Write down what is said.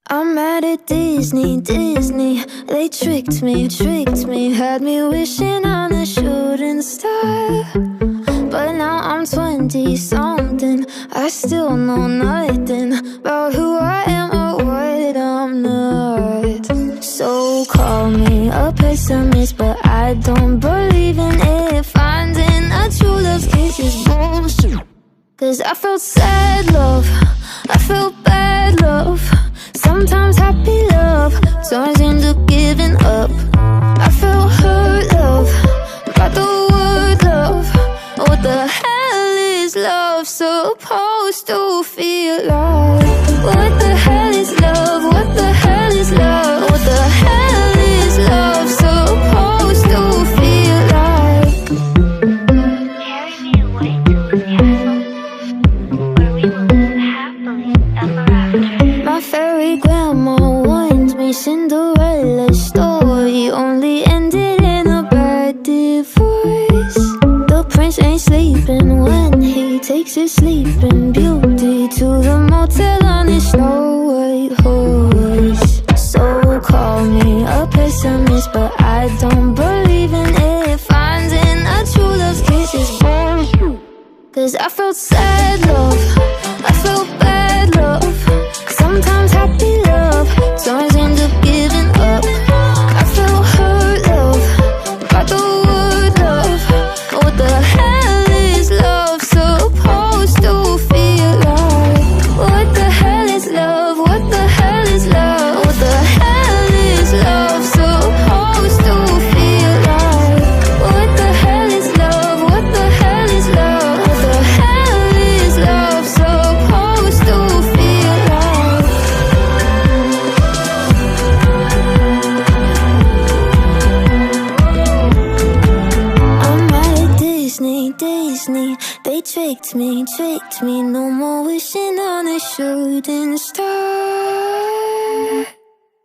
I'm mad at Disney, they tricked me, had me wishing on a shooting star. But now I'm 20-something, I still know nothing about who I am or what I'm not. So call me a pessimist, but I don't believe in it. Finding a true love's kiss is bullshit. Cause I felt sad love, I felt bad love, sometimes happy love turns into giving up. I felt hurt love, by the word love. What the hell is love supposed to feel like? What the hell is love? What the hell is love? What the hell is love supposed to feel like? Carry me away to the castle, where we will live happily ever after. My fairy grandma warned me Cinderella's story only ended in a bad divorce. The prince ain't sleeping when he takes his sleeping beauty to the motel on his Snow White horse. So call me a pessimist, but I don't believe in it. Finding a true love's kiss is bullshit. Cause I felt sad love, I felt bad love, sometimes happy love turns into giving up. I felt hurt love, by the word love. What the hell is love supposed to feel like? What the hell is love? What the hell is love? What the hell is love supposed to feel like? What the hell is love? What the hell is love? What the hell is love supposed to feel like? I'm mad at Disney, they tricked me, no more wishing on a shooting star.